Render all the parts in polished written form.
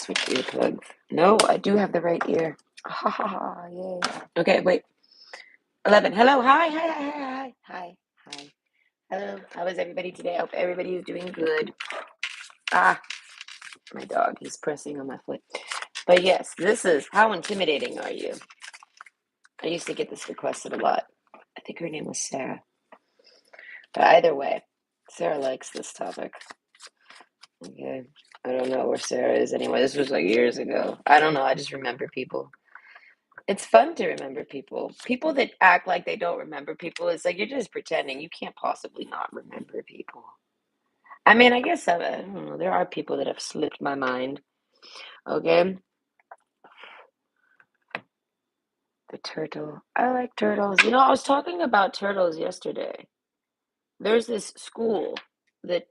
switch earplugs. No, I do have the right ear. Ha ha ha, yay. Okay, wait. 11. Hello, hi. Hello, how is everybody today? I hope everybody is doing good. Ah, my dog, he's pressing on my foot. But yes, this is how intimidating are you? I used to get this requested a lot. I think her name was Sarah. But either way, Sarah likes this topic. Okay. I don't know where Sarah is anyway. This was like years ago. I don't know. I just remember people. It's fun to remember people. People that act like they don't remember people, it's like you're just pretending. You can't possibly not remember people. I mean, I guess I don't know. There are people that have slipped my mind. Okay. The turtle. I like turtles. You know, I was talking about turtles yesterday. There's this school that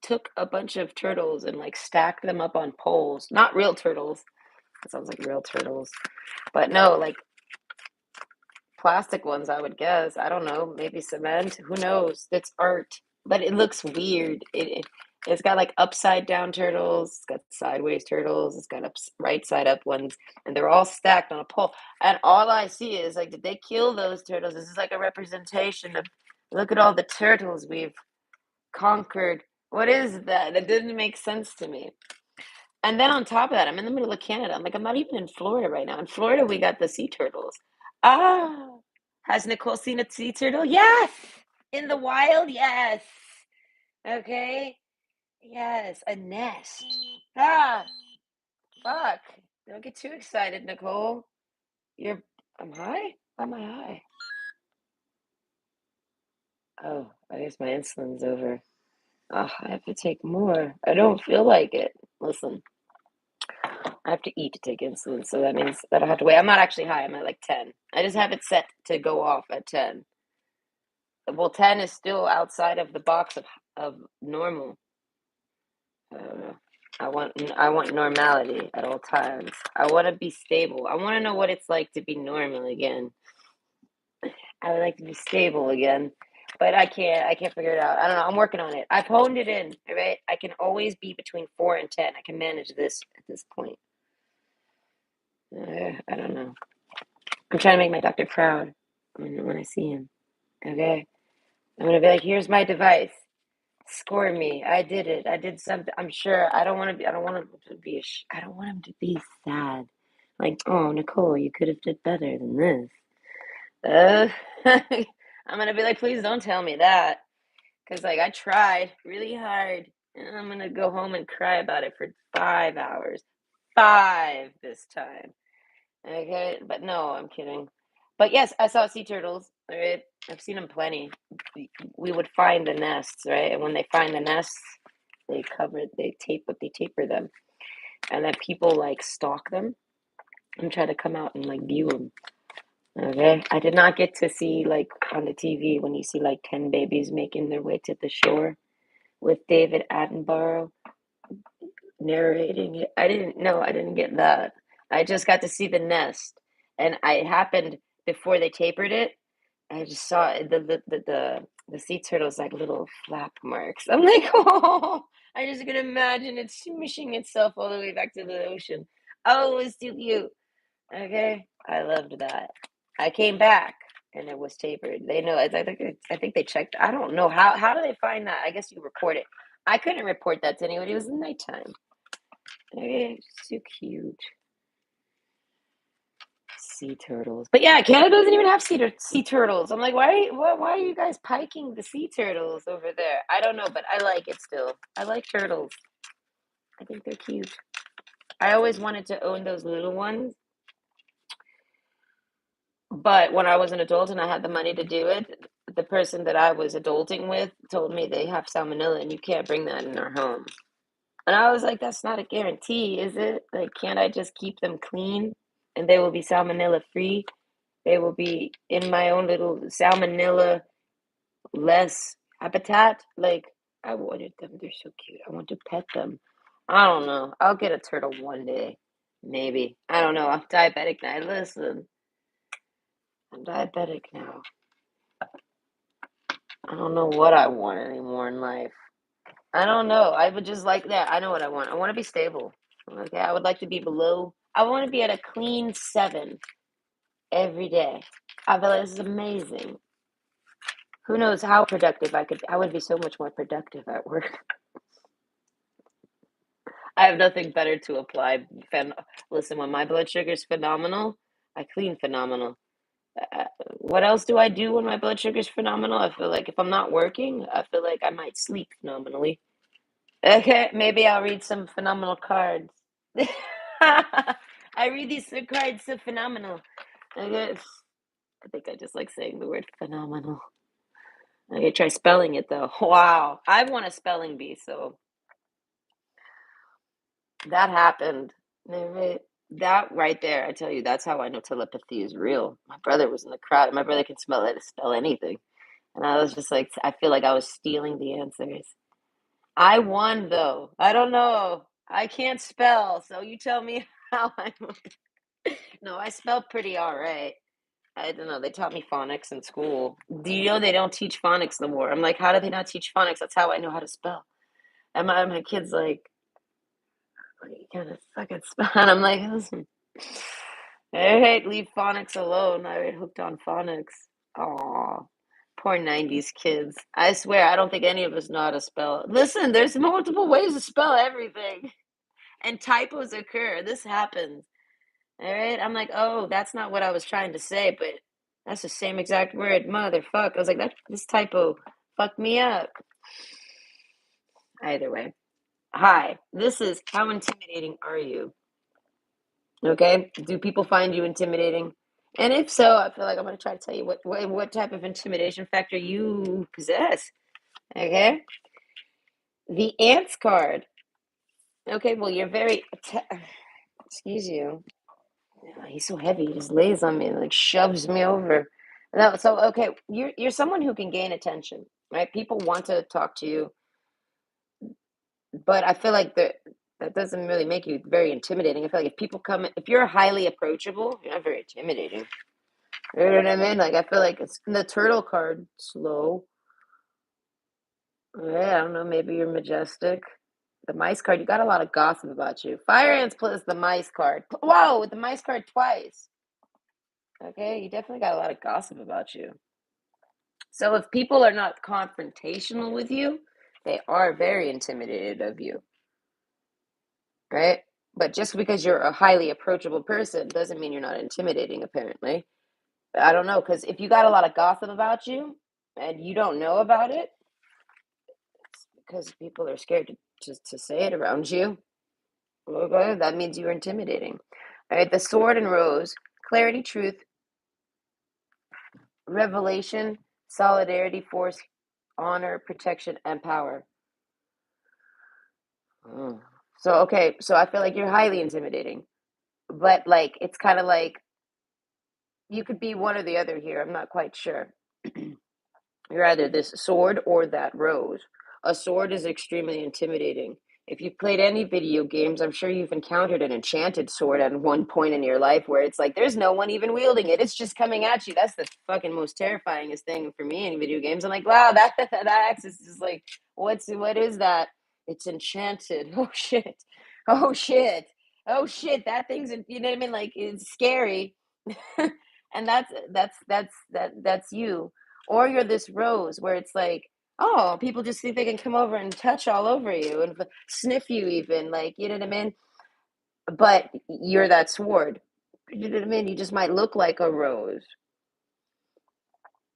took a bunch of turtles and like stacked them up on poles. Not real turtles. That sounds like real turtles. But no, like plastic ones, I would guess. I don't know, maybe cement. Who knows? It's art, but it looks weird. It's got like upside down turtles. It's got sideways turtles. It's got right side up ones, and they're all stacked on a pole. And all I see is like, did they kill those turtles? This is like a representation of. Look at all the turtles we've conquered. What is that? That didn't make sense to me. And then on top of that, I'm in the middle of Canada. I'm like, I'm not even in Florida right now. In Florida, we got the sea turtles. Ah, has Nicole seen a sea turtle? Yes. In the wild? Yes. Okay. Yes. A nest. Ah, fuck. Don't get too excited, Nicole. I'm high? Why am I high? Oh, I guess my insulin's over. Oh, I have to take more. I don't feel like it. Listen. I have to eat to take insulin, so that means that I have to wait. I'm not actually high. I'm at like 10. I just have it set to go off at 10. Well, 10 is still outside of the box of normal. I don't know. I want normality at all times. I want to be stable. I want to know what it's like to be normal again. I would like to be stable again, but I can't. I can't figure it out. I don't know. I'm working on it. I've honed it in. All right. I can always be between 4 and 10. I can manage this at this point. I don't know. I'm trying to make my doctor proud when I see him. Okay. I'm gonna be like, here's my device. Score me. I did it. I did something. I'm sure. I don't want to be. I don't want him to be. I don't want him to be sad. Like, oh, Nicole, you could have did better than this. I'm gonna be like, please don't tell me that, because like I tried really hard, and I'm gonna go home and cry about it for 5 hours. 5 this time. Okay, but no, I'm kidding. But yes, I saw sea turtles. Right, I've seen them plenty. We would find the nests, right, and when they find the nests, they taper them, and then people like stalk them and try to come out and like view them. Okay, I did not get to see like on the TV when you see like 10 babies making their way to the shore with David Attenborough narrating it. I didn't know. I didn't get that. I just got to see the nest, and it happened before they tapered it. I just saw the sea turtles like little flap marks. I'm like, oh, I just can imagine it smishing itself all the way back to the ocean. Oh, it was too cute. Okay, I loved that. I came back and it was tapered. They know. I think they checked. I don't know how do they find that. I guess you report it. I couldn't report that to anybody. It was nighttime. Okay, so cute. Sea turtles. But yeah, Canada doesn't even have sea turtles. I'm like, why are you guys piking the sea turtles over there? I don't know, but I like it still. I like turtles. I think they're cute. I always wanted to own those little ones, but when I was an adult and I had the money to do it, the person that I was adulting with told me they have salmonella and you can't bring that in our home. And I was like, that's not a guarantee, is it? Like, can't I just keep them clean and they will be salmonella free? They will be in my own little salmonella less habitat. Like, I wanted them. They're so cute. I want to pet them. I don't know. I'll get a turtle one day. Maybe. I don't know. I'm diabetic now. Listen, I'm diabetic now. I don't know what I want anymore in life. I don't know. I would just like that. I know what I want. I want to be stable. Okay, I would like to be below. I want to be at a clean 7 every day. I feel like this is amazing. Who knows how productive I could? I would be so much more productive at work. I have nothing better to apply. Listen, when my blood sugar is phenomenal, I clean phenomenal. Uh, what else do I do when my blood sugar is phenomenal? I feel like if I'm not working, I feel like I might sleep phenomenally. Okay, maybe I'll read some phenomenal cards. I read these cards so phenomenal. Okay. I think I just like saying the word phenomenal. Okay, try spelling it though. Wow, I want a spelling bee, so that happened. Maybe that right there, I tell you, that's how I know telepathy is real. My brother was in the crowd. My brother can spell anything, and I was just like, I feel like I was stealing the answers. I won though. I don't know. I can't spell, so you tell me how I won. No, I spelled pretty all right. I don't know. They taught me phonics in school. Do you know they don't teach phonics no more? I'm like, how do they not teach phonics? That's how I know how to spell. And my kid's like, you gotta fucking spell. And I'm like, listen, hey, leave phonics alone. I get hooked on phonics. Aw, poor 90s kids. I swear, I don't think any of us know how to spell. Listen, there's multiple ways to spell everything, and typos occur. This happens. All right. I'm like, oh, that's not what I was trying to say, but that's the same exact word, motherfuck. I was like, that this typo fucked me up. Either way. Hi, this is how intimidating are you? Okay. Do people find you intimidating? And if so, I feel like I'm gonna try to tell you what type of intimidation factor you possess. Okay. The ants card. Okay, well you're very excuse you. He's so heavy. He just lays on me and like shoves me over. No, so okay, you're someone who can gain attention, right? People want to talk to you, but I feel like that doesn't really make you very intimidating. I feel like if people come, if you're highly approachable, you're not very intimidating. You know what I mean? Like I feel like it's the turtle card, slow. Yeah, I don't know. Maybe you're majestic. The mice card, you got a lot of gossip about you. Fire ants plus the mice card. Whoa, with the mice card twice. Okay, you definitely got a lot of gossip about you. So if people are not confrontational with you, they are very intimidated of you, right? But just because you're a highly approachable person doesn't mean you're not intimidating, apparently. I don't know, because if you got a lot of gossip about you and you don't know about it, it's because people are scared to say it around you. Okay, that means you're intimidating. All right, the sword and rose, clarity, truth, revelation, solidarity, force, honor, protection, and power. Mm. So okay, so I feel like you're highly intimidating, but like it's kind of like you could be one or the other here. I'm not quite sure. You're either this sword or that rose. A sword is extremely intimidating. If you've played any video games, I'm sure you've encountered an enchanted sword at one point in your life where it's like there's no one even wielding it. It's just coming at you. That's the fucking most terrifyingest thing for me in video games. I'm like, wow, that axis is like, what is that? It's enchanted. Oh shit. Oh shit. Oh shit. That thing's you know what I mean? Like it's scary. And that's you. Or you're this rose where it's like, oh, people just think they can come over and touch all over you and sniff you even, like, you know what I mean? But you're that sword. You know what I mean? You just might look like a rose.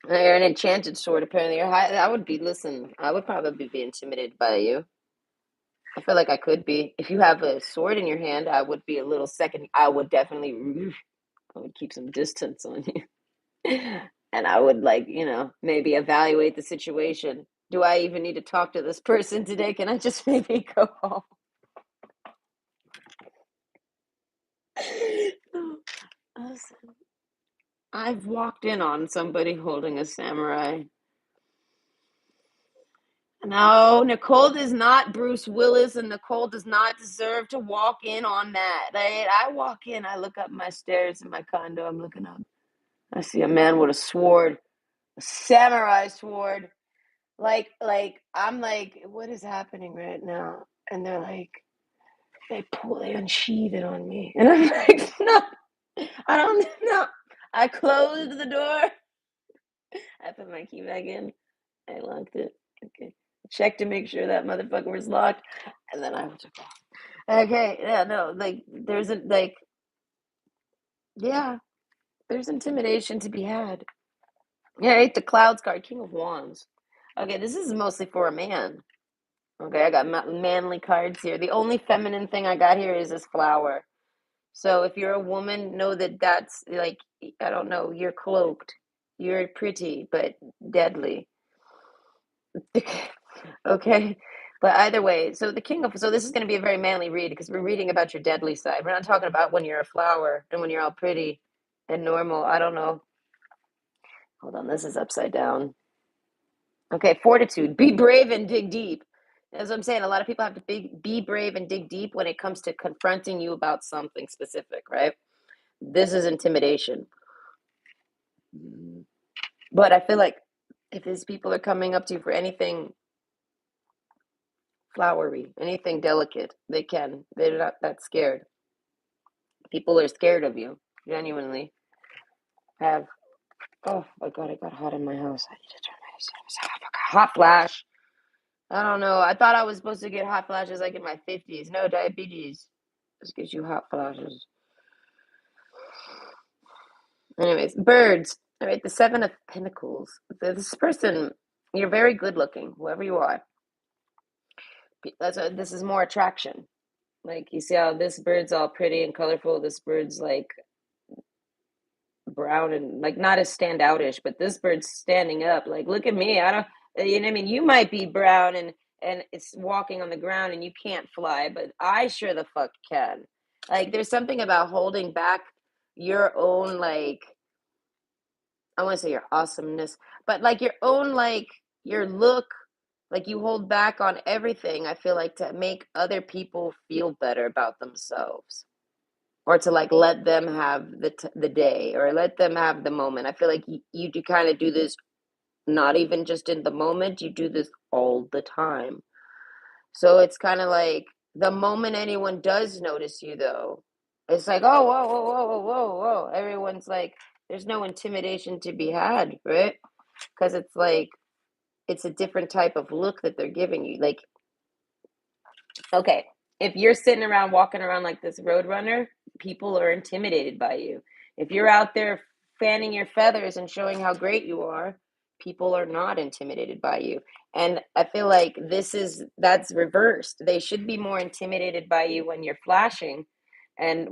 You're an enchanted sword, apparently. I would be, listen, I would probably be intimidated by you. I feel like I could be. If you have a sword in your hand, I would be a little second. I would definitely, I would keep some distance on you. And I would like, maybe evaluate the situation. Do I even need to talk to this person today? Can I just maybe go home? Listen, I've walked in on somebody holding a samurai. No, Nicole is not Bruce Willis, and Nicole does not deserve to walk in on that. I walk in, I look up my stairs in my condo, I'm looking up. I see a man with a sword, a samurai sword. Like I'm like, what is happening right now? And they're like, They unsheathe it on me. And I'm like, no, I don't know. I closed the door. I put my key back in. I locked it. Okay. Check to make sure that motherfucker was locked. And then I took off. Okay, yeah, no, like there's a like yeah, there's intimidation to be had. Yeah, I ate the clouds card, King of Wands. Okay, this is mostly for a man. Okay, I got manly cards here. The only feminine thing I got here is this flower. So if you're a woman, know that that's like, I don't know, you're cloaked. You're pretty, but deadly. Okay. But either way, so this is going to be a very manly read because we're reading about your deadly side. We're not talking about when you're a flower and when you're all pretty and normal. I don't know. Hold on, this is upside down. Okay, fortitude. Be brave and dig deep. As I'm saying, a lot of people have to be brave and dig deep when it comes to confronting you about something specific, right? This is intimidation. But I feel like if these people are coming up to you for anything flowery, anything delicate, they can. They're not that scared. People are scared of you, genuinely. Have oh my god, it got hot in my house. I need to turn my AC. Hot flash. I don't know. I thought I was supposed to get hot flashes like in my 50s. No, diabetes. This gives you hot flashes. Anyways, birds. All right, the Seven of Pentacles. This person, you're very good looking, whoever you are. This is more attraction. Like you see how this bird's all pretty and colorful. This bird's like brown and like not as standoutish, but this bird's standing up. Like, look at me. I don't, you know what I mean? You might be brown and it's walking on the ground and you can't fly, but I sure the fuck can. Like, there's something about holding back your own like I want to say your awesomeness, but like your own like your look, like you hold back on everything. I feel like to make other people feel better about themselves or to like let them have the day or let them have the moment. I feel like you do kind of do this not even just in the moment, you do this all the time. So it's kind of like the moment anyone does notice you though, it's like, oh, whoa, whoa, whoa, whoa, whoa, whoa. Everyone's like, there's no intimidation to be had, right? Because it's like it's a different type of look that they're giving you. Like, okay, if you're sitting around walking around like this roadrunner, people are intimidated by you. If you're out there fanning your feathers and showing how great you are, people are not intimidated by you. And I feel like that's reversed. They should be more intimidated by you when you're flashing and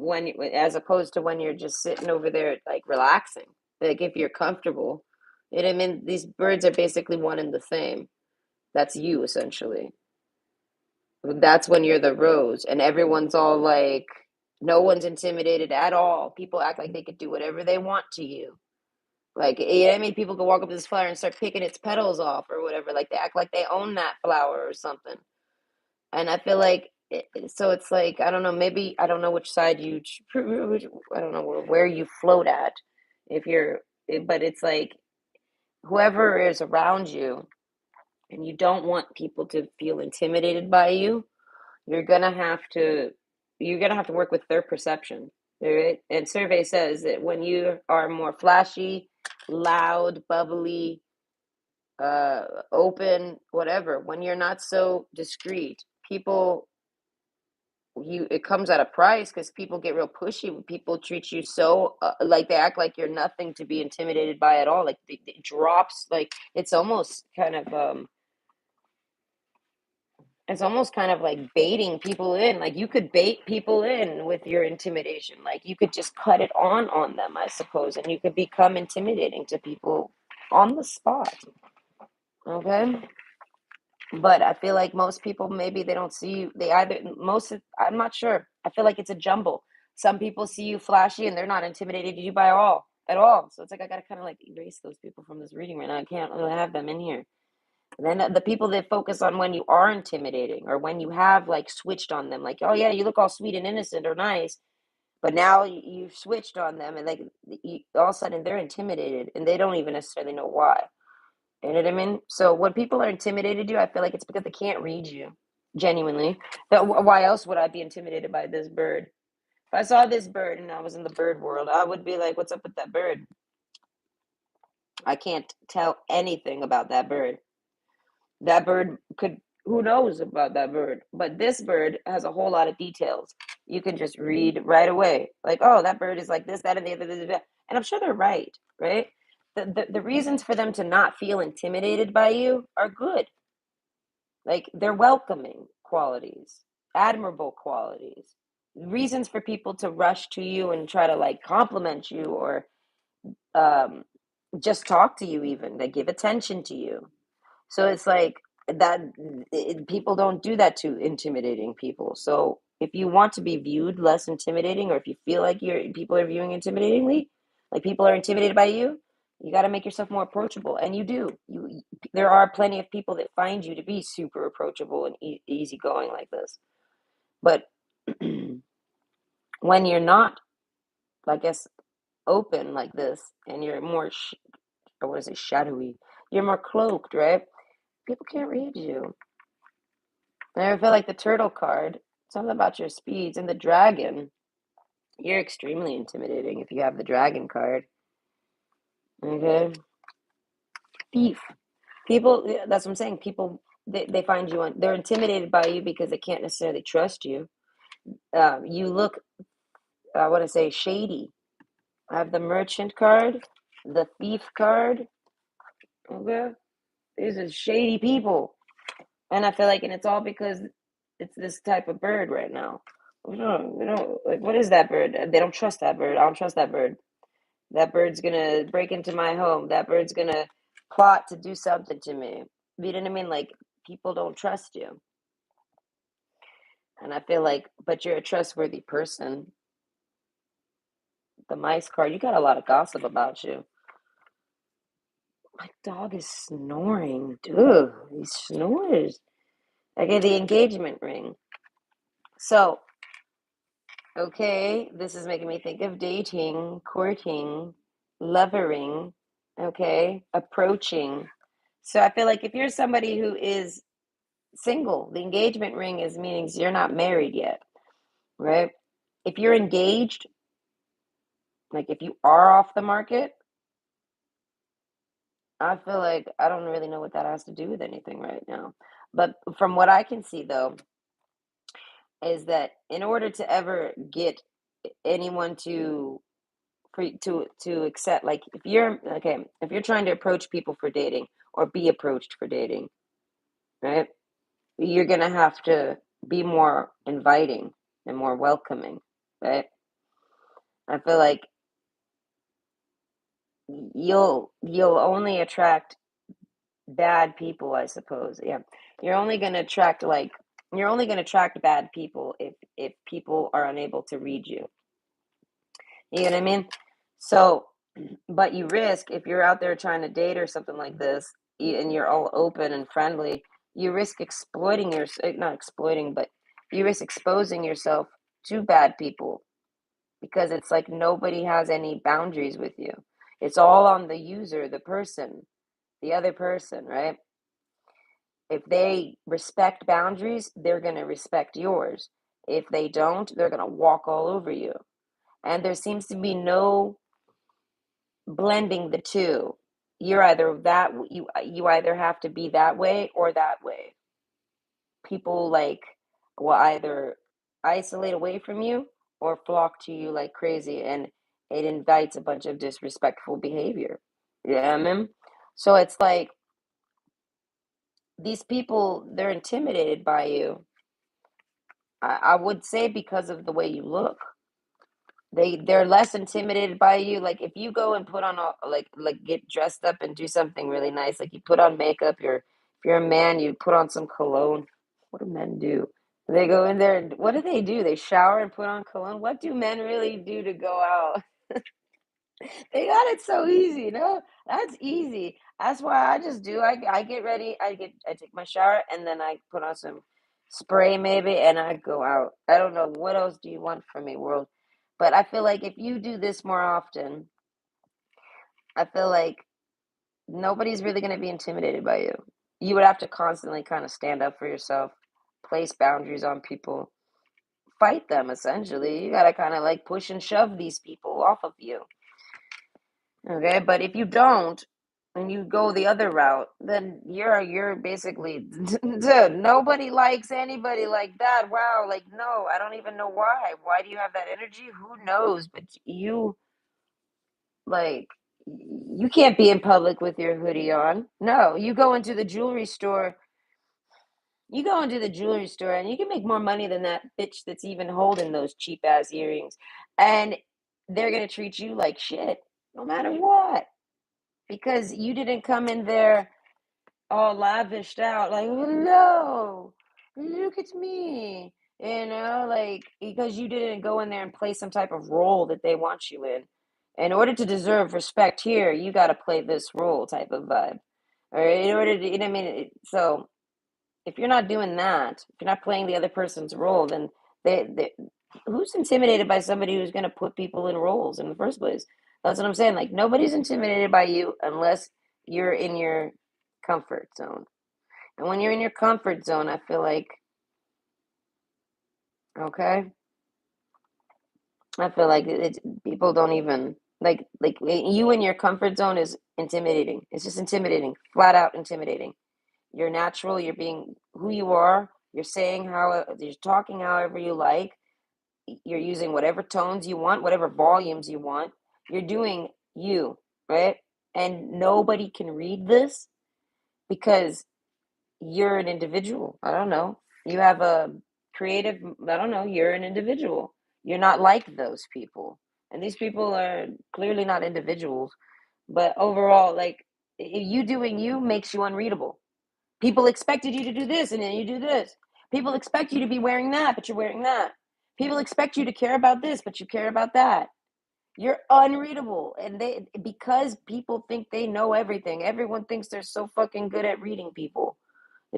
as opposed to when you're just sitting over there like relaxing. Like if you're comfortable. You know what I mean? These birds are basically one and the same. That's you essentially. That's when you're the rose and everyone's all like, no one's intimidated at all. People act like they could do whatever they want to you. Like, you know what I mean? People could walk up to this flower and start picking its petals off or whatever. Like, they act like they own that flower or something. And I feel like, so it's like, I don't know, maybe, I don't know which side I don't know where you float at. If you're, but it's like, whoever is around you and you don't want people to feel intimidated by you, you're gonna have to work with their perception. Right? And survey says that when you are more flashy, loud, bubbly, open, whatever, when you're not so discreet, people it comes at a price because people get real pushy when people treat you so like they act like you're nothing to be intimidated by at all. Like it drops, like it's almost kind of like baiting people in. Like you could bait people in with your intimidation. Like you could just cut it on them, I suppose, and you could become intimidating to people on the spot. Okay? But I feel like most people maybe they don't see you. They either most I'm not sure. I feel like it's a jumble. Some people see you flashy and they're not intimidated you by all at all. So it's like I gotta kind of like erase those people from this reading right now. I can't really have them in here. And then the people that focus on when you are intimidating or when you have like switched on them, like, oh yeah, you look all sweet and innocent or nice, but now you've switched on them and like all of a sudden they're intimidated and they don't even necessarily know why. You know what I mean? So when people are intimidated you, I feel like it's because they can't read you. genuinely. But why else would I be intimidated by this bird? If I saw this bird and I was in the bird world, I would be like, "What's up with that bird?" I can't tell anything about that bird. That bird could, who knows about that bird? But this bird has a whole lot of details. You can just read right away. Like, oh, that bird is like this, that, and the other. And I'm sure they're right, right? The reasons for them to not feel intimidated by you are good. Like they're welcoming qualities, admirable qualities. Reasons for people to rush to you and try to like compliment you or um, just talk to you, even. They give attention to you. So it's like that people don't do that to intimidating people. So if you want to be viewed less intimidating, or if you feel like people are viewing intimidatingly, like people are intimidated by you, you got to make yourself more approachable. And you do. There are plenty of people that find you to be super approachable and easygoing like this. But when you're not, I guess, open like this, and you're more, or what is it, shadowy, you're more cloaked, right? People can't read you. I feel like the turtle card, something about your speeds, and the dragon. You're extremely intimidating if you have the dragon card. Okay. Thief. People, yeah, that's what I'm saying. People, they find you they're intimidated by you because they can't necessarily trust you. You look, I want to say, shady. I have the merchant card, the thief card. Okay. These are shady people. And I feel like, and it's all because it's this type of bird right now. We don't, like, what is that bird? They don't trust that bird. I don't trust that bird. That bird's gonna break into my home. That bird's gonna plot to do something to me. You know what I mean? Like, people don't trust you. And I feel like, but you're a trustworthy person. The mice card, you got a lot of gossip about you. My dog is snoring. Dude, he snores. Okay, the engagement ring. So, okay, this is making me think of dating, courting, lovering, okay, approaching. So I feel like if you're somebody who is single, the engagement ring is meaning you're not married yet, right? If you're engaged, like if you are off the market, I feel like I don't really know what that has to do with anything right now. But from what I can see though, is that in order to ever get anyone to accept, like if you're okay, if you're trying to approach people for dating or be approached for dating, right, you're gonna have to be more inviting and more welcoming, right? I feel like you'll only attract bad people, I suppose. Yeah, you're only gonna attract like you're only gonna attract bad people if people are unable to read you. You know what I mean? So, but you risk, if you're out there trying to date or something like this, and you're all open and friendly, you risk exploiting your, not exploiting, but you risk exposing yourself to bad people because it's like nobody has any boundaries with you. It's all on the user, the person, the other person, right? If they respect boundaries, they're going to respect yours. If they don't, they're going to walk all over you. And there seems to be no blending the two. You're either that you either have to be that way or that way. People like will either isolate away from you or flock to you like crazy, and it invites a bunch of disrespectful behavior. Yeah, I mean, so it's like these people, they're intimidated by you. I would say because of the way you look. They're less intimidated by you. Like if you go and put on a like get dressed up and do something really nice, like you put on makeup, if you're a man, you put on some cologne. What do men do? They go in there and what do they do? They shower and put on cologne. What do men really do to go out? They got it so easy, no? That's easy. That's why I just do. I get ready. I take my shower and then I put on some spray maybe and I go out. I don't know what else do you want from me, world. But I feel like if you do this more often, I feel like nobody's really going to be intimidated by you. You would have to constantly kind of stand up for yourself. place boundaries on people. Fight them, essentially. You gotta kind of like push and shove these people off of you. Okay, but if you don't and you go the other route, then you're basically dude, nobody likes anybody like that. Wow, like no, I don't even know why. Why do you have that energy? Who knows? But you like you can't be in public with your hoodie on. No, you go into the jewelry store and you can make more money than that bitch that's even holding those cheap ass earrings. And they're gonna treat you like shit, no matter what. Because you didn't come in there all lavished out, like, hello, look at me. Like because you didn't go in there and play some type of role that they want you in. In order to deserve respect here, you got to play this role type of vibe. Or in order to, you know what I mean? So if you're not doing that, if you're not playing the other person's role, then they who's intimidated by somebody who's going to put people in roles in the first place? That's what I'm saying. Like nobody's intimidated by you unless you're in your comfort zone. And when you're in your comfort zone, I feel like okay, I feel like people don't even like you in your comfort zone is intimidating. It's just intimidating, flat out intimidating. You're natural. You're being who you are. You're saying you're talking however you like. You're using whatever tones you want, whatever volumes you want. You're doing you, right? And nobody can read this because you're an individual. I don't know. You have a creative, I don't know, you're an individual. You're not like those people. And these people are clearly not individuals. But overall, like you doing you makes you unreadable. People expected you to do this and then you do this. People expect you to be wearing that, but you're wearing that. People expect you to care about this, but you care about that. You're unreadable. And they because people think they know everything. Everyone thinks they're so fucking good at reading people.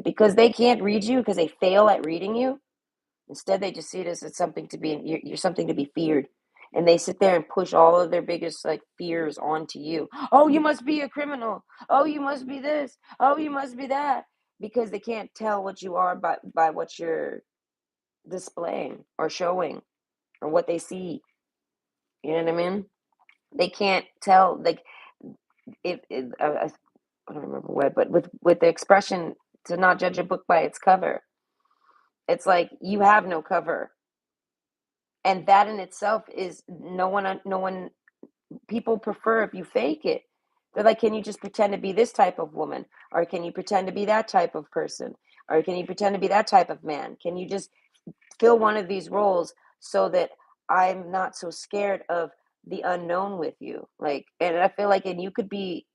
Because they can't read you because they fail at reading you. Instead, they just see it as it's something to be you're something to be feared. And they sit there and push all of their biggest like fears onto you. Oh, you must be a criminal. Oh, you must be this. Oh, you must be that. Because they can't tell what you are by what you're displaying or showing or what they see. You know what I mean? They can't tell like if I don't remember what, but with the expression to not judge a book by its cover, it's like you have no cover, and that in itself is no one. People prefer if you fake it. They're like, can you just pretend to be this type of woman, or can you pretend to be that type of person, or can you pretend to be that type of man? Can you just fill one of these roles so that I'm not so scared of the unknown with you? Like, and I feel like, and you could be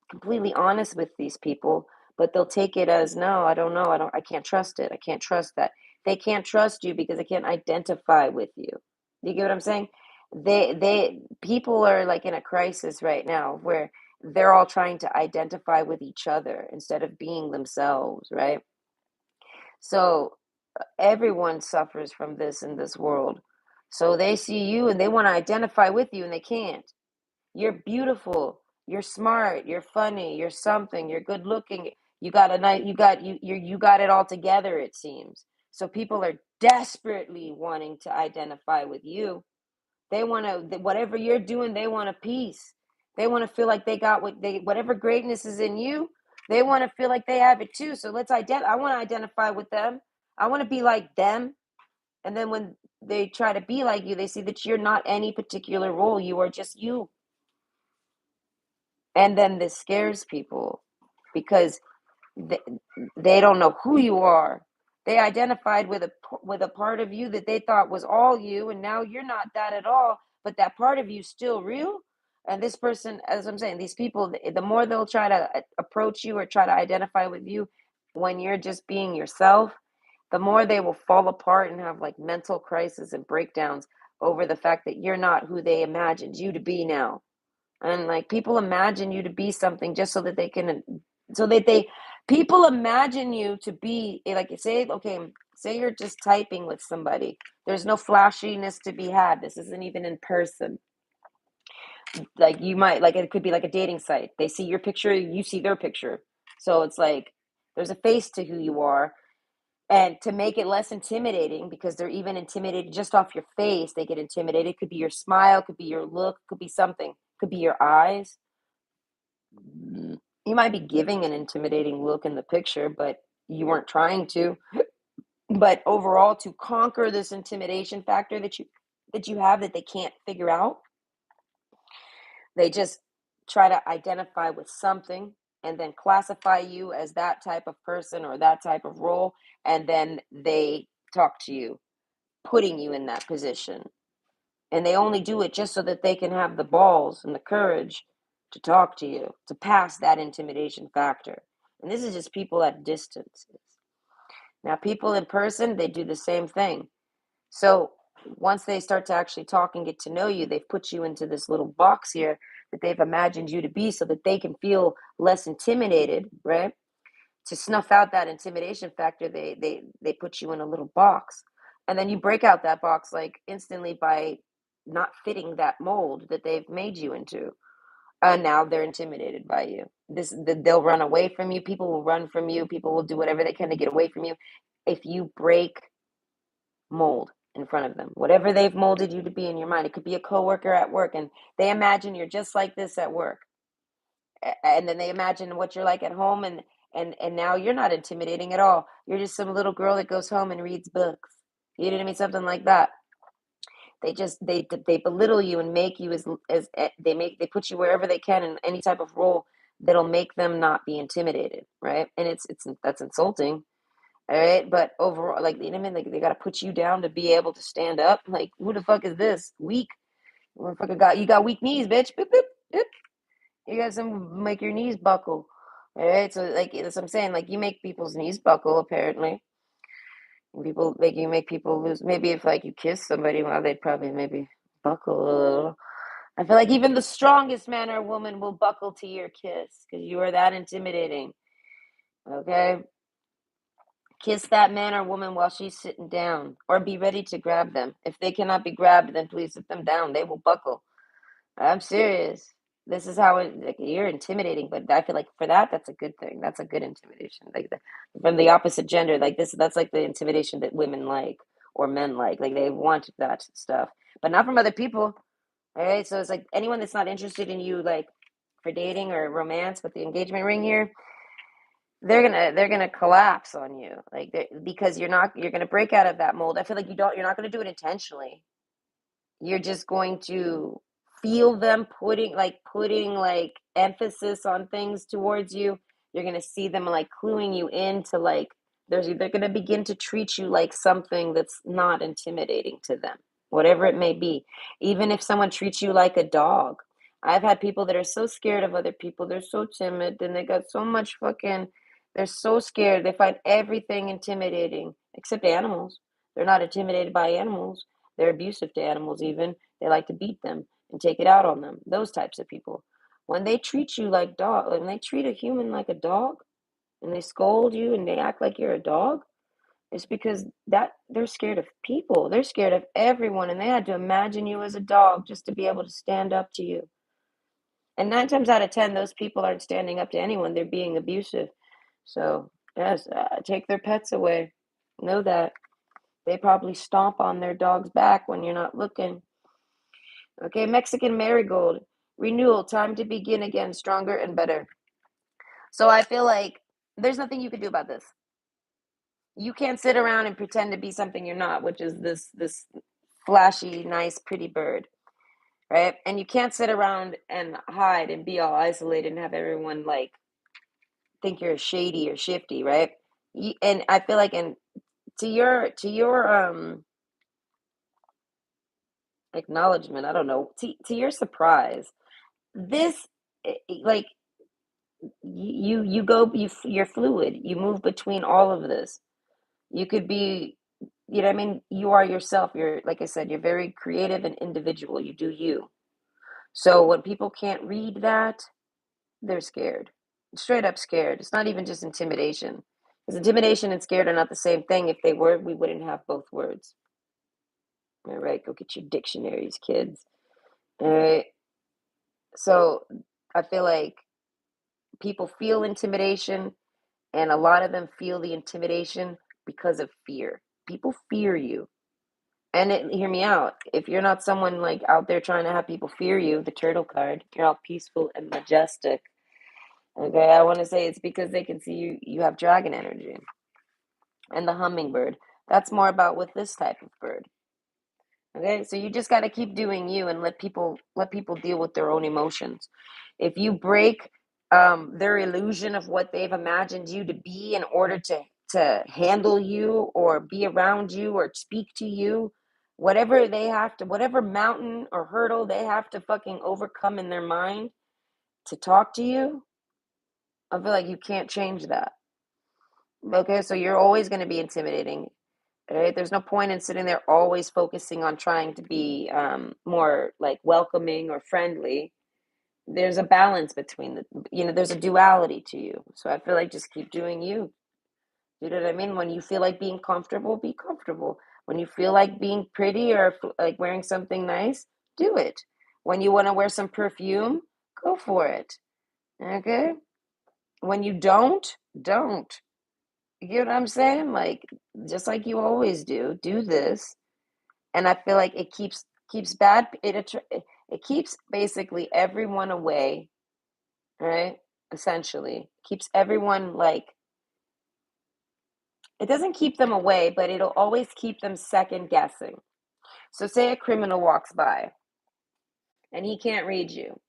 completely honest with these people, but they'll take it as no, I don't know, I can't trust it, I can't trust that. They can't trust you because they can't identify with you. Do you get what I'm saying? They people are like in a crisis right now where they're all trying to identify with each other instead of being themselves, right? So everyone suffers from this in this world. So they see you and they want to identify with you and they can't. You're beautiful. You're smart. You're funny. You're something. You're good looking. You got a nice. You got it all together. It seems. So people are desperately wanting to identify with you. They want to whatever you're doing. They want a piece. They want to feel like they got whatever greatness is in you. They want to feel like they have it too. So I want to identify with them. I want to be like them. And then when they try to be like you, they see that you're not any particular role. You are just you. And then this scares people because they, they don't know who you are. They identified with a part of you that they thought was all you, and now you're not that at all. But that part of you still real. And this person, as I'm saying, these people, the more they'll try to approach you or try to identify with you when you're just being yourself, the more they will fall apart and have like mental crises and breakdowns over the fact that you're not who they imagined you to be now. And like people imagine you to be something just so that they can, so that they, people imagine you to be like, say, okay, say you're just typing with somebody. There's no flashiness to be had. This isn't even in person. Like you might, like it could be like a dating site. They see your picture, you see their picture. So it's like there's a face to who you are. And to make it less intimidating, because they're even intimidated just off your face, they get intimidated. Could be your smile, could be your look, could be something, could be your eyes. You might be giving an intimidating look in the picture, but you weren't trying to. But overall, to conquer this intimidation factor that you have that they can't figure out, they just try to identify with something and then classify you as that type of person or that type of role, and then they talk to you, putting you in that position. And they only do it just so that they can have the balls and the courage to talk to you, to pass that intimidation factor. And this is just people at distances. Now, people in person, they do the same thing. So once they start to actually talk and get to know you, they've put you into this little box here that they've imagined you to be so that they can feel less intimidated, right? To snuff out that intimidation factor, they put you in a little box. And then you break out that box like instantly by not fitting that mold that they've made you into. And now they're intimidated by you. They'll run away from you. People will run from you. People will do whatever they can to get away from you if you break mold in front of them. Whatever they've molded you to be in your mind. It could be a coworker at work and they imagine you're just like this at work. And then they imagine what you're like at home, and now you're not intimidating at all. You're just some little girl that goes home and reads books. You know what I mean? Something like that. They belittle you and make you as they put you wherever they can in any type of role that'll make them not be intimidated, right? And it's that's insulting. All right, but overall, like, you know what I mean? Like, they got to put you down to be able to stand up. Like, who the fuck is this? Weak. Motherfucker you got weak knees, bitch. Boop, boop, boop. You got some make your knees buckle. All right, so like that's what I'm saying. Like, you make people's knees buckle apparently. And people make people lose. Maybe if like you kiss somebody, well, they'd probably maybe buckle a little. I feel like even the strongest man or woman will buckle to your kiss because you are that intimidating. Okay, kiss that man or woman while she's sitting down, or be ready to grab them. If they cannot be grabbed, then please sit them down. They will buckle. I'm serious. This is how like, you're intimidating, but I feel like for that, that's a good thing. That's a good intimidation. Like from the opposite gender, like this, that's like the intimidation that women like or men like. Like they want that stuff, but not from other people. All right. So it's like anyone that's not interested in you, like for dating or romance with the engagement ring here, they're gonna collapse on you, like because you're gonna break out of that mold. I feel like you're not gonna do it intentionally. You're just going to feel them putting emphasis on things towards you. You're going to see them like cluing you into like they're going to begin to treat you like something that's not intimidating to them, whatever it may be. Even if someone treats you like a dog. I've had people that are so scared of other people. They're so timid and they got so much fucking they're so scared. They find everything intimidating except animals. They're not intimidated by animals. They're abusive to animals even. They like to beat them and take it out on them. Those types of people. When they treat you like dog, when they treat a human like a dog and they scold you and they act like you're a dog, it's because that they're scared of people. They're scared of everyone and they had to imagine you as a dog just to be able to stand up to you. And 9 times out of 10, those people aren't standing up to anyone. They're being abusive. So, yes, take their pets away. Know that. They probably stomp on their dog's back when you're not looking. Okay, Mexican marigold. Renewal, time to begin again, stronger and better. So I feel like there's nothing you can do about this. You can't sit around and pretend to be something you're not, which is this flashy, nice, pretty bird, right? And you can't sit around and hide and be all isolated and have everyone like think you're shady or shifty, right? And I feel like to your acknowledgement, I don't know, to your surprise, this like you're fluid. You move between all of this. You could be, you know what I mean? You are yourself. You're, like I said, you're very creative and individual. You do you. So when people can't read that, they're scared. Straight up scared. It's not even just intimidation. Because intimidation and scared are not the same thing. If they were, we wouldn't have both words. All right, go get your dictionaries, kids. All right. So I feel like people feel intimidation, and a lot of them feel the intimidation because of fear. People fear you. And hear me out. If you're not someone like out there trying to have people fear you, the turtle card, you're all peaceful and majestic. Okay, I want to say it's because they can see you have dragon energy. And the hummingbird, that's more about with this type of bird. Okay, so you just got to keep doing you and let people deal with their own emotions. If you break their illusion of what they've imagined you to be in order to handle you or be around you or speak to you, whatever they have to, whatever mountain or hurdle they have to fucking overcome in their mind to talk to you, I feel like you can't change that. Okay, so you're always going to be intimidating. Right? There's no point in sitting there always focusing on trying to be more like welcoming or friendly. There's a balance between there's a duality to you. So I feel like just keep doing you. You know what I mean? When you feel like being comfortable, be comfortable. When you feel like being pretty or like wearing something nice, do it. When you want to wear some perfume, go for it. Okay? When you don't. You get what I'm saying? Like, just like you always do this. And I feel like it keeps bad it keeps basically everyone away, right? Essentially, keeps everyone like it doesn't keep them away, but it'll always keep them second guessing. So say a criminal walks by and he can't read you.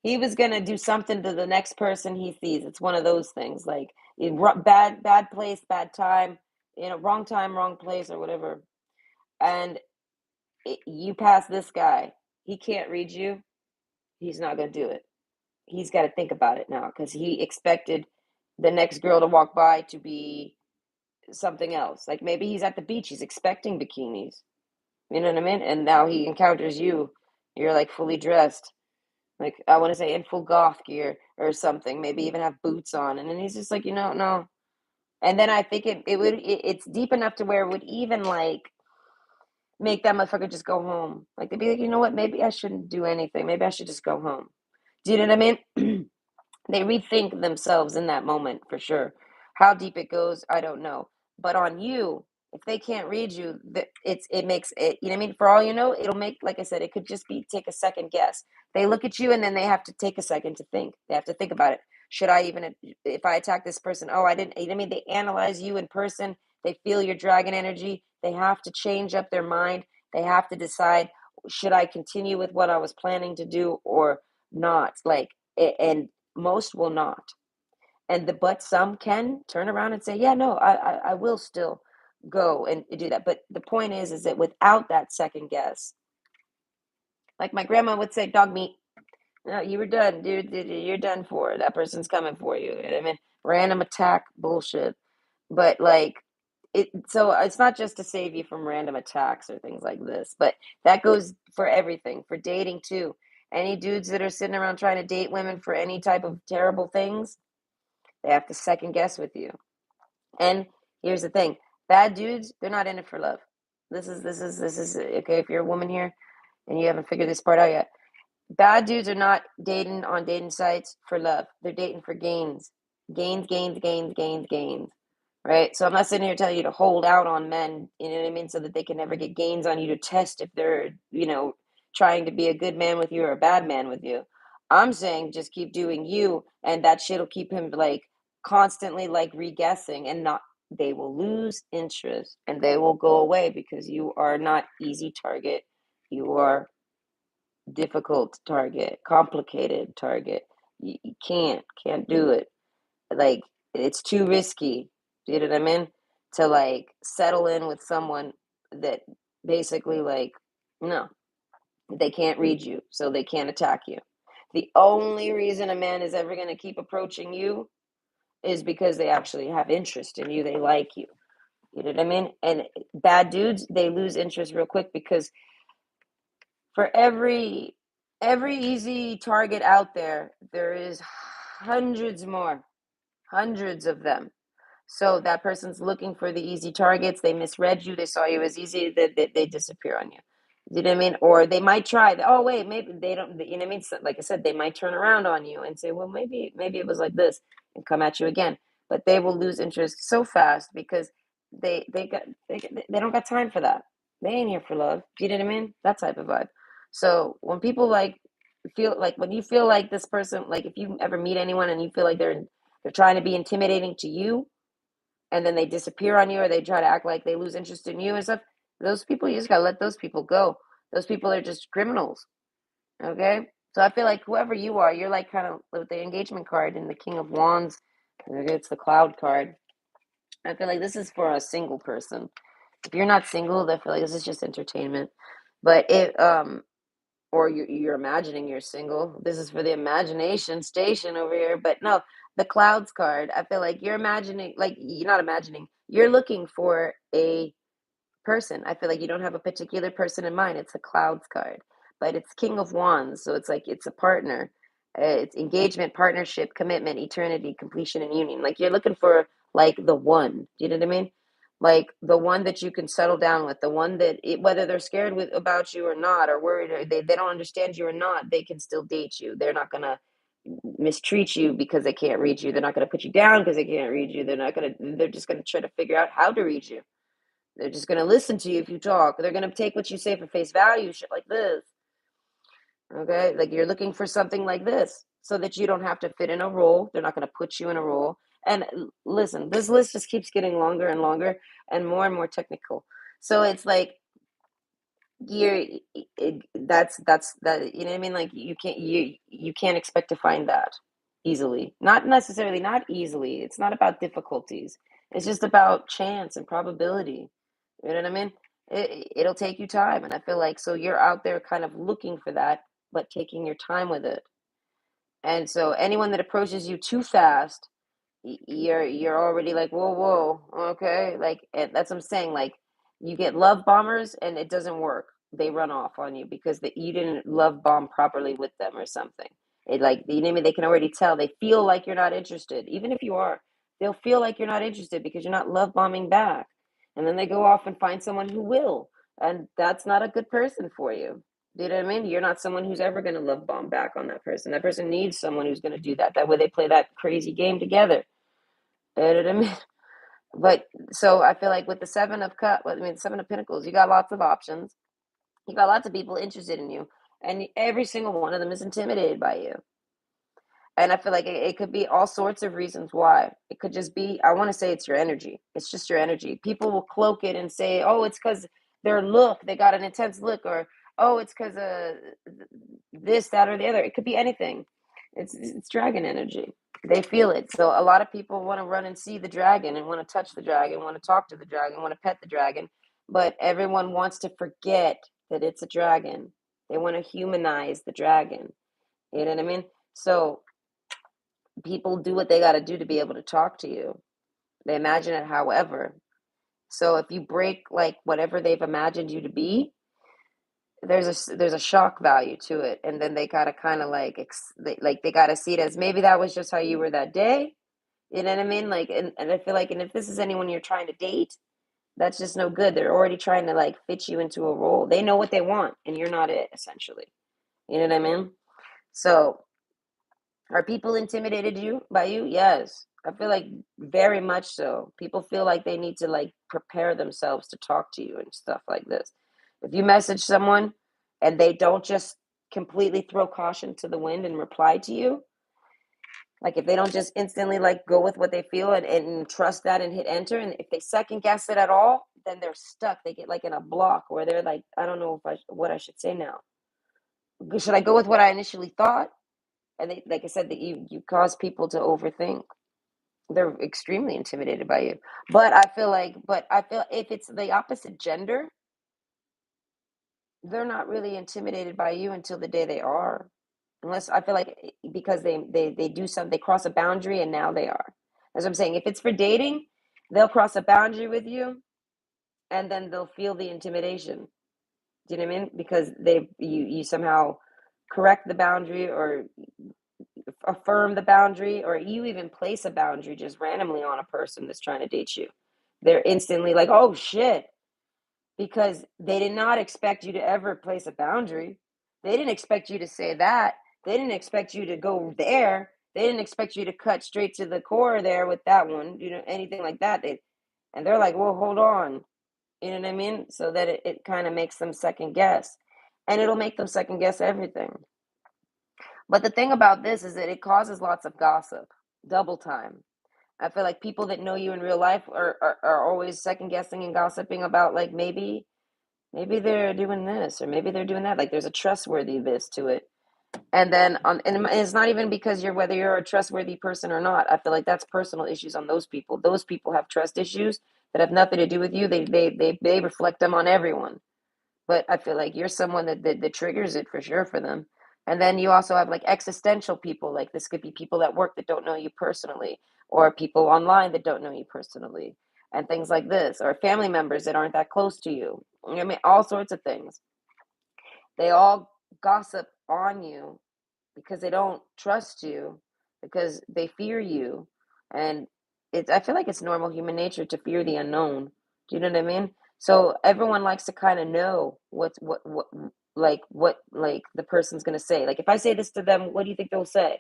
He was gonna do something to the next person he sees. It's one of those things, like bad place, bad time, wrong time, wrong place, or whatever. And you pass this guy, he can't read you. He's not gonna do it. He's got to think about it now because he expected the next girl to walk by to be something else. Like maybe he's at the beach, he's expecting bikinis. You know what I mean? And now he encounters you. You're like fully dressed, like I want to say in full goth gear or something. Maybe even have boots on, and then he's just like, no. And then I think it's deep enough to where it would even like make that motherfucker just go home. Like they'd be like, you know what? Maybe I shouldn't do anything. Maybe I should just go home. Do you know what I mean? They rethink themselves in that moment for sure. How deep it goes, I don't know. But on you, if they can't read you, it makes it. You know what I mean? For all you know, it'll make, like I said, it could just be take a second guess. They look at you and then they have to take a second to think. They have to think about it. Should I even, if I attack this person? Oh, I didn't. You know what I mean? They analyze you in person. They feel your dragon energy. They have to change up their mind. They have to decide: should I continue with what I was planning to do or not? Like, and most will not. But some can turn around and say, yeah, no, I will still go and do that. But the point is that without that second guess, like my grandma would say, dog meat. No, you were done, dude. You're done for. That person's coming for you. I mean, random attack bullshit. But like so it's not just to save you from random attacks or things like this, but that goes for everything, for dating too. Any dudes that are sitting around trying to date women for any type of terrible things, they have to second guess with you. And here's the thing: bad dudes, they're not in it for love. This is okay. If you're a woman here and you haven't figured this part out yet, bad dudes are not dating on dating sites for love. They're dating for gains, gains. Right. So I'm not sitting here telling you to hold out on men. You know what I mean? So that they can never get gains on you to test if they're trying to be a good man with you or a bad man with you. I'm saying just keep doing you, and that shit'll keep him like constantly like re-guessing and not. They will lose interest and they will go away because you are not easy target. You are difficult target, complicated target. You can't do it. Like it's too risky. You know what I mean? To like settle in with someone that basically like no, they can't read you, so they can't attack you. The only reason a man is ever going to keep approaching you is because they actually have interest in you. They like you. You know what I mean? And bad dudes, they lose interest real quick because for every easy target out there, there is hundreds more, hundreds of them. So that person's looking for the easy targets. They misread you. They saw you as easy. They disappear on you. You know what I mean? Or they might try. Oh wait, maybe they don't. You know what I mean? So, like I said, they might turn around on you and say, well, maybe it was like this, and come at you again. But they will lose interest so fast because they don't got time for that. They ain't here for love. Do you know what I mean? That type of vibe. So when people like feel like when you feel like this person, like if you ever meet anyone and you feel like they're trying to be intimidating to you, and then they disappear on you, or they try to act like they lose interest in you and stuff, those people, you just gotta let those people go. Those people are just criminals. Okay? So I feel like whoever you are, you're like kind of with the engagement card and the King of Wands. It's the cloud card. I feel like this is for a single person. If you're not single, I feel like this is just entertainment. But or you're imagining you're single. This is for the imagination station over here. But no, the clouds card. I feel like you're imagining, like you're not imagining. You're looking for a person. I feel like you don't have a particular person in mind. It's a clouds card, but it's King of Wands, so it's like it's a partner. It's engagement, partnership, commitment, eternity, completion, and union. Like you're looking for like the one. Do you know what I mean? Like the one that you can settle down with, the one that whether they're scared about you or not, or worried, or they don't understand you or not, they can still date you. They're not gonna mistreat you because they can't read you. They're not gonna put you down because they can't read you. They're just gonna try to figure out how to read you. They're just going to listen to you if you talk. They're going to take what you say for face value, shit like this. Okay? Like you're looking for something like this so that you don't have to fit in a role. They're not going to put you in a role. And listen, this list just keeps getting longer and longer and more technical. So it's like you're that's that, you know what I mean? Like you can't expect to find that easily. Not necessarily, not easily. It's not about difficulties. It's just about chance and probability. You know what I mean? It'll take you time, and I feel like so you're out there kind of looking for that, but taking your time with it. And so anyone that approaches you too fast, you're already like, whoa, whoa, okay, like and that's what I'm saying. Like you get love bombers, and it doesn't work. They run off on you because you didn't love bomb properly with them or something. It like you know what I mean? They can already tell. They feel like you're not interested, even if you are. They'll feel like you're not interested because you're not love bombing back, and then they go off and find someone who will, and that's not a good person for you. Do you know what I mean? You're not someone who's ever going to love bomb back on that person. That person needs someone who's going to do that. That way they play that crazy game together. You know what I mean? But so I feel like with the Seven of Pentacles, you got lots of options. You got lots of people interested in you, and every single one of them is intimidated by you. And I feel like it could be all sorts of reasons why. It could just be, I want to say it's your energy. It's just your energy. People will cloak it and say, oh, it's because their look, they got an intense look, or oh, it's because of this, that, or the other. It could be anything. It's dragon energy. They feel it. So a lot of people want to run and see the dragon and want to touch the dragon, want to talk to the dragon, want to pet the dragon. But everyone wants to forget that it's a dragon. They want to humanize the dragon. You know what I mean? So people do what they got to do to be able to talk to you. They imagine it however. So if you break like whatever they've imagined you to be, there's a shock value to it, and then they gotta kind of like they gotta see it as maybe that was just how you were that day. You know what I mean? Like, and I feel like, and if this is anyone you're trying to date, that's just no good. They're already trying to like fit you into a role. They know what they want, and you're not it essentially. You know what I mean? So are people intimidated by you? Yes. I feel like very much so. People feel like they need to like prepare themselves to talk to you and stuff like this. If you message someone and they don't just completely throw caution to the wind and reply to you, like if they don't just instantly like go with what they feel and trust that and hit enter, and if they second guess it at all, then they're stuck. They get like in a block where they're like, I don't know if what I should say now. Should I go with what I initially thought? And they, like I said, that you cause people to overthink. They're extremely intimidated by you. But I feel if it's the opposite gender, they're not really intimidated by you until the day they are. Unless I feel like because they do something, they cross a boundary and now they are. As I'm saying, if it's for dating, they'll cross a boundary with you and then they'll feel the intimidation. Do you know what I mean? Because you somehow correct the boundary or affirm the boundary, or you even place a boundary just randomly on a person that's trying to date you. They're instantly like, oh shit, because they did not expect you to ever place a boundary. They didn't expect you to say that. They didn't expect you to go there. They didn't expect you to cut straight to the core there with that one, anything like that. And they're like, well, hold on. You know what I mean? So that it kind of makes them second guess. And it'll make them second guess everything. But the thing about this is that it causes lots of gossip, double time. I feel like people that know you in real life are always second guessing and gossiping about like maybe they're doing this or maybe they're doing that. Like there's a trustworthiness to it. And then and it's not even because you're whether you're a trustworthy person or not. I feel like that's personal issues on those people. Those people have trust issues that have nothing to do with you. They reflect them on everyone. But I feel like you're someone that triggers it for sure for them. And then you also have like existential people. Like this could be people at work that don't know you personally, or people online that don't know you personally, and things like this, or family members that aren't that close to you. I mean, all sorts of things. They all gossip on you because they don't trust you, because they fear you. And it's I feel like it's normal human nature to fear the unknown. Do you know what I mean? So everyone likes to kind of know what the person's going to say. Like if I say this to them, what do you think they'll say?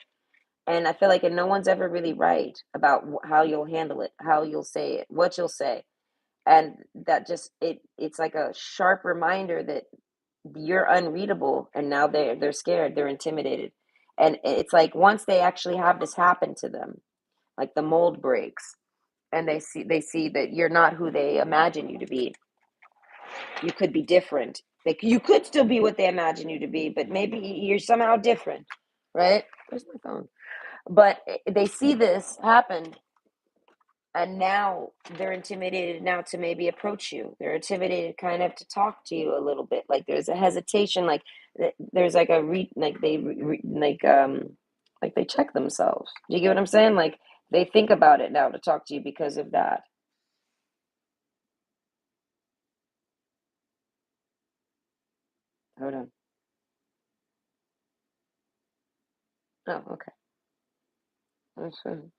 And I feel like and no one's ever really right about how you'll handle it, how you'll say it, what you'll say. And that just it's like a sharp reminder that you're unreadable, and now they're scared, they're intimidated. And it's like once they actually have this happen to them, like the mold breaks, and they see that you're not who they imagine you to be. You could be different. Like you could still be what they imagine you to be, but maybe you're somehow different, right? Where's my phone? But they see this happen, and now they're intimidated now to maybe approach you. They're intimidated kind of to talk to you a little bit. Like there's a hesitation, like there's like a like like they check themselves. Do you get what I'm saying? Like they think about it now to talk to you because of that. Hold on. Oh, okay. That's fine.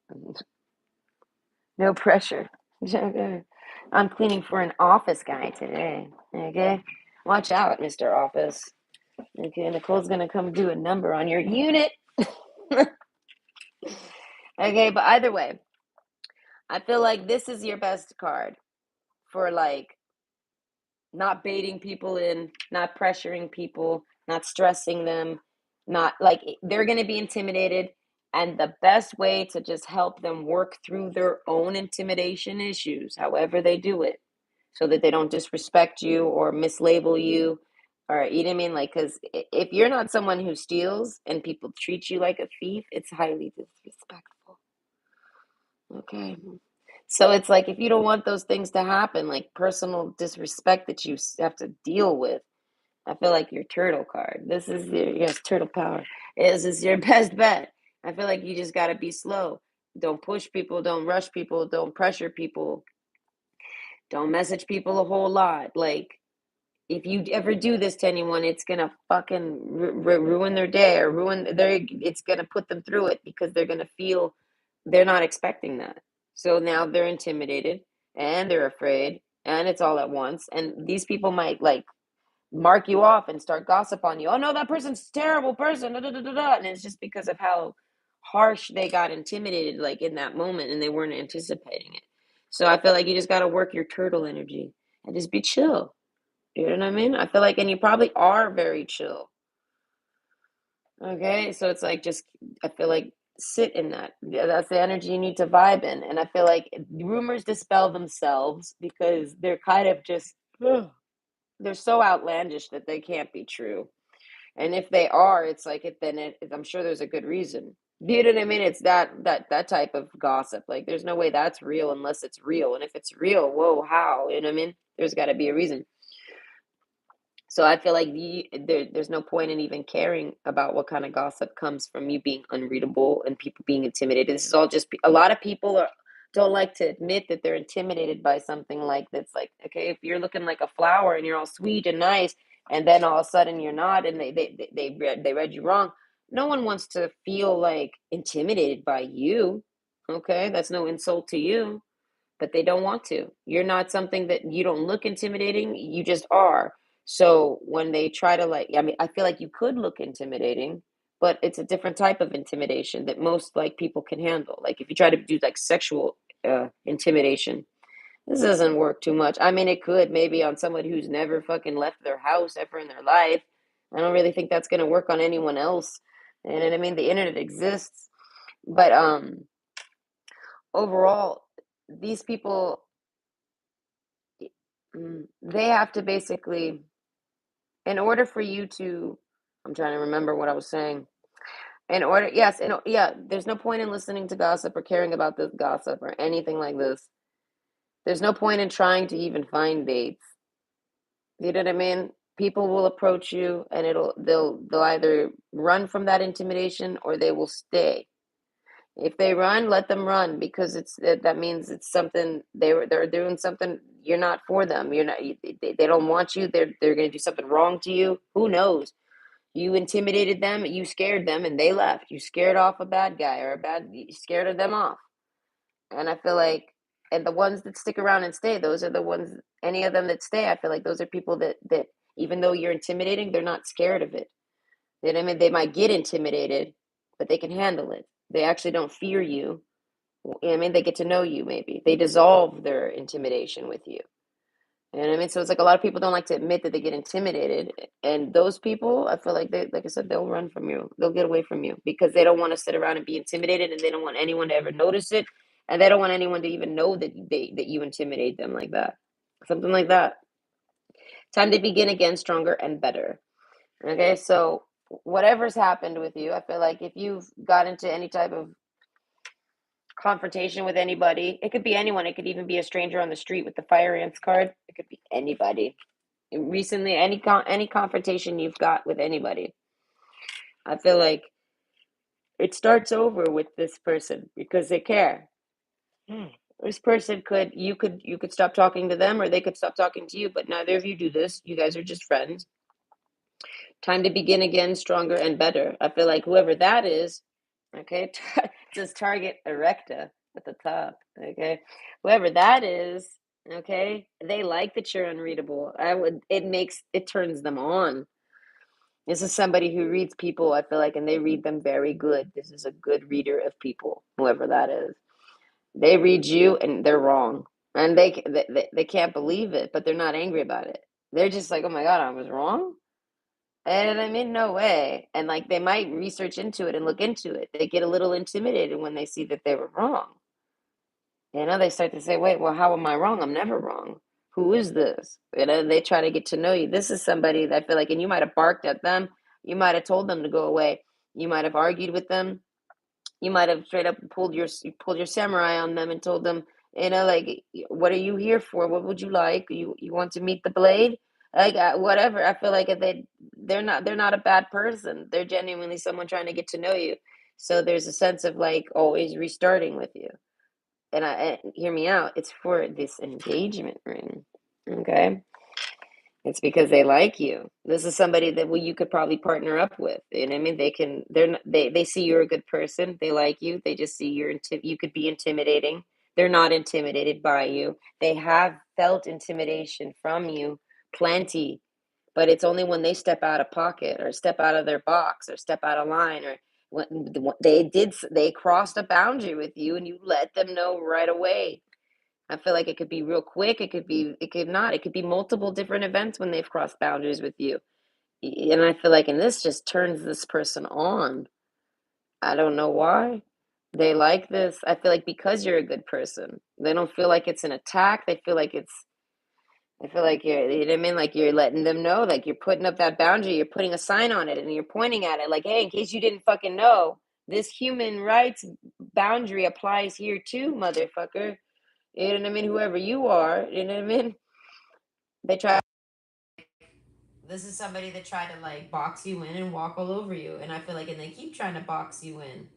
No pressure. Okay. I'm cleaning for an office guy today. Okay. Watch out, Mr. Office. Okay, Nicole's gonna come do a number on your unit. Okay, but either way, I feel like this is your best card for like not baiting people in, not pressuring people, not stressing them, not like they're going to be intimidated. And the best way to just help them work through their own intimidation issues, however they do it, so that they don't disrespect you or mislabel you. Or, you know what I mean? Like, because if you're not someone who steals and people treat you like a thief, it's highly disrespectful. Okay. So it's like if you don't want those things to happen, like personal disrespect that you have to deal with, I feel like your turtle card. This is your yes, turtle power. Is your best bet. I feel like you just gotta be slow. Don't push people, don't rush people, don't pressure people, don't message people a whole lot. Like if you ever do this to anyone, it's gonna fucking ruin their day or ruin their. It's gonna put them through it because they're gonna feel they're not expecting that. So now they're intimidated and they're afraid, and it's all at once. And these people might like mark you off and start gossip on you. Oh no, that person's a terrible person. Da, da, da, da, da. And it's just because of how harsh they got intimidated, like in that moment, and they weren't anticipating it. So I feel like you just gotta work your turtle energy and just be chill. You know what I mean? I feel like, and you probably are very chill. Okay. So it's like, just, I feel like sit in that. Yeah, that's the energy you need to vibe in. And I feel like rumors dispel themselves because they're kind of just, they're so outlandish that they can't be true. And if they are, it's like, I'm sure there's a good reason. You know what I mean? It's that type of gossip. Like, there's no way that's real unless it's real. And if it's real, whoa, how? You know what I mean? There's got to be a reason. So I feel like there's no point in even caring about what kind of gossip comes from you being unreadable and people being intimidated. This is all just a lot of people don't like to admit that they're intimidated by something like that's like, okay, if you're looking like a flower and you're all sweet and nice, and then all of a sudden you're not, and they read you wrong. No one wants to feel like intimidated by you. Okay, that's no insult to you, but they don't want to. You're not something that you don't look intimidating, you just are. So when they try to like, I mean, I feel like you could look intimidating, but it's a different type of intimidation that most like people can handle. Like if you try to do like sexual intimidation, This doesn't work too much. I mean, it could maybe on someone who's never fucking left their house ever in their life. I don't really think that's gonna work on anyone else. And I mean, the internet exists, but overall, these people, they have to basically, in order for you to, I'm trying to remember what I was saying. In order, yes, yeah, there's no point in listening to gossip or caring about this gossip or anything like this. There's no point in trying to even find dates. You know what I mean? People will approach you and they'll either run from that intimidation or they will stay. If they run, let them run because that means it's something they're doing something you're not for them. You're not they don't want you. They're going to do something wrong to you. Who knows? You intimidated them, you scared them and they left. You scared off a bad guy or you scared them off. And I feel like, and the ones that stick around and stay, those are the ones, any of them that stay, I feel like those are people that even though you're intimidating, they're not scared of it. You know what I mean? They might get intimidated, but they can handle it. They actually don't fear you. You know what I mean? They get to know you maybe. They dissolve their intimidation with you. You know what I mean? So it's like a lot of people don't like to admit that they get intimidated. And those people, I feel like they, like I said, they'll run from you. They'll get away from you because they don't want to sit around and be intimidated and they don't want anyone to ever notice it. And they don't want anyone to even know that you intimidate them like that. Something like that. Time to begin again stronger and better. Okay, so whatever's happened with you, I feel like if you've got into any type of confrontation with anybody, it could be anyone, it could even be a stranger on the street with the fire ants card. It could be anybody recently, any confrontation you've got with anybody, I feel like it starts over with this person because they care. This person could stop talking to them or they could stop talking to you, but neither of you do this. You guys are just friends. Time to begin again stronger and better. I feel like whoever that is, okay, just target erecta at the top, okay, whoever that is, okay, they like that you're unreadable. It turns them on. This is somebody who reads people, I feel like, and they read them very good. This is a good reader of people, whoever that is. They read you and they're wrong. And they can't believe it, but they're not angry about it. They're just like, oh my God, I was wrong. And I mean, no way. And like they might research into it and look into it. They get a little intimidated when they see that they were wrong. They start to say, wait, well, how am I wrong? I'm never wrong. Who is this? They try to get to know you. This is somebody that I feel like, and you might have barked at them. You might have told them to go away. You might have argued with them. You might have straight up pulled your samurai on them and told them, like, what are you here for? What would you like? You want to meet the blade? Like whatever. I feel like if they're not a bad person. They're genuinely someone trying to get to know you. So there's a sense of like always restarting with you. And hear me out. It's for this engagement ring. Okay. It's because they like you. This is somebody that you could probably partner up with. You know what I mean? They see you're a good person. They like you. They just see you could be intimidating. They're not intimidated by you. They have felt intimidation from you plenty, but it's only when they step out of pocket or step out of their box or step out of line or when they crossed a boundary with you and you let them know right away. I feel like it could be real quick. It could not. It could be multiple different events when they've crossed boundaries with you. And I feel like, and this just turns this person on. I don't know why. They like this. I feel like because you're a good person, they don't feel like it's an attack. I feel like you know what I mean? Like you're letting them know, like you're putting up that boundary, you're putting a sign on it and you're pointing at it like, hey, in case you didn't fucking know, this human rights boundary applies here too, motherfucker. You know what I mean? Whoever you are, you know what I mean? They try. This is somebody that tried to like box you in and walk all over you, and I feel like, and they keep trying to box you in,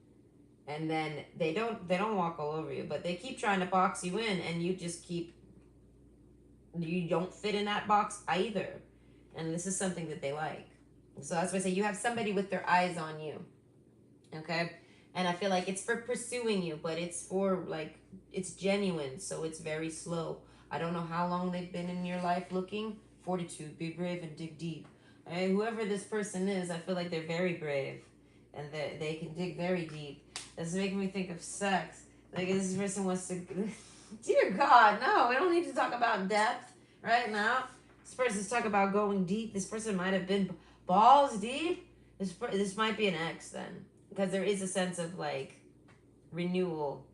and then they don't walk all over you, but they keep trying to box you in, and you don't fit in that box either, and this is something that they like. So that's why I say you have somebody with their eyes on you. Okay. And I feel like it's for pursuing you, but it's for like it's genuine, so it's very slow. I don't know how long they've been in your life looking. 42, be brave and dig deep. Whoever this person is, I feel like they're very brave and they can dig very deep. This is making me think of sex. Like this person wants to Dear God, no, we don't need to talk about depth right now. This person's talking about going deep. This person might have been balls deep. This might be an ex then, because there is a sense of like renewal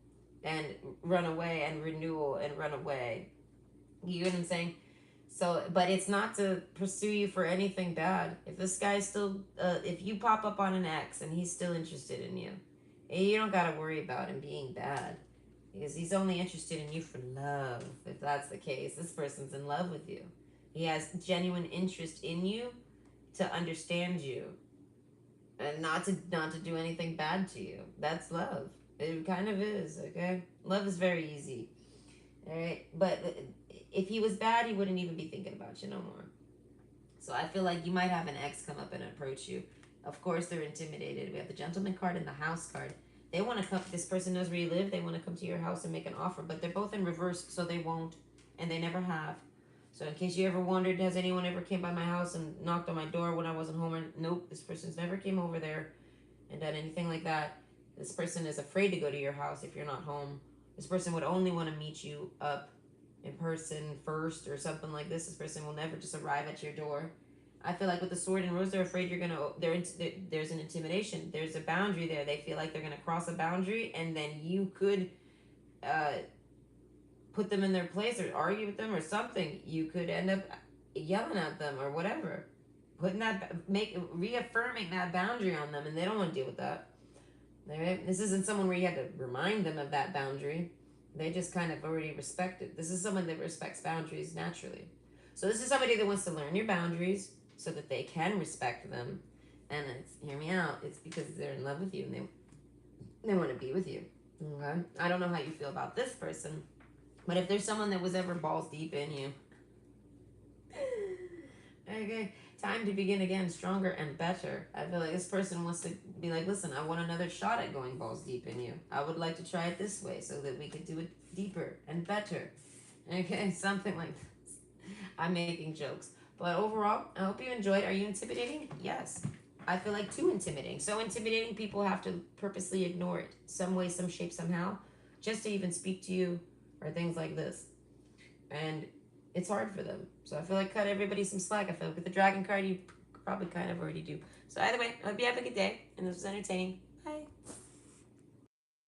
and run away and renewal and run away. You know what I'm saying? So, but it's not to pursue you for anything bad. If this guy's still, if you pop up on an ex and he's still interested in you, you don't gotta worry about him being bad because he's only interested in you for love. If that's the case, this person's in love with you. He has genuine interest in you to understand you and not to do anything bad to you. That's love. It kind of is. Okay, love is very easy. All right, but if he was bad, he wouldn't even be thinking about you no more. So I feel like you might have an ex come up and approach you. Of course, they're intimidated. We have the gentleman card and the house card. They want to come. This person knows where you live. They want to come to your house and make an offer, but they're both in reverse, so they won't, and they never have. So in case you ever wondered, has anyone ever came by my house and knocked on my door when I wasn't home? Or, nope, this person's never came over there and done anything like that. This person is afraid to go to your house if you're not home. This person would only want to meet you up in person first or something like this. This person will never just arrive at your door. I feel like with the sword and rose, they're afraid you're gonna. There's an intimidation. There's a boundary there. They feel like they're gonna cross a boundary, and then you could uh, put them in their place or argue with them or something. You could end up yelling at them or whatever, putting that reaffirming that boundary on them, and they don't want to deal with that. Right? This isn't someone where you had to remind them of that boundary. They just kind of already respect it. This is someone that respects boundaries naturally. So this is somebody that wants to learn your boundaries so that they can respect them. And it's, hear me out, it's because they're in love with you and they want to be with you. Okay? I don't know how you feel about this person, but if there's someone that was ever balls deep in you, okay, time to begin again, stronger and better. I feel like this person wants to be like, listen, I want another shot at going balls deep in you. I would like to try it this way so that we could do it deeper and better. Okay, something like this. I'm making jokes. But overall, I hope you enjoyed. Are you intimidating? Yes. I feel like too intimidating. So intimidating, people have to purposely ignore it some way, some shape, somehow, just to even speak to you or things like this. And it's hard for them. So I feel like cut everybody some slack. I feel like with the dragon card, you probably kind of already do. So either way, I hope you have a good day, and this was entertaining.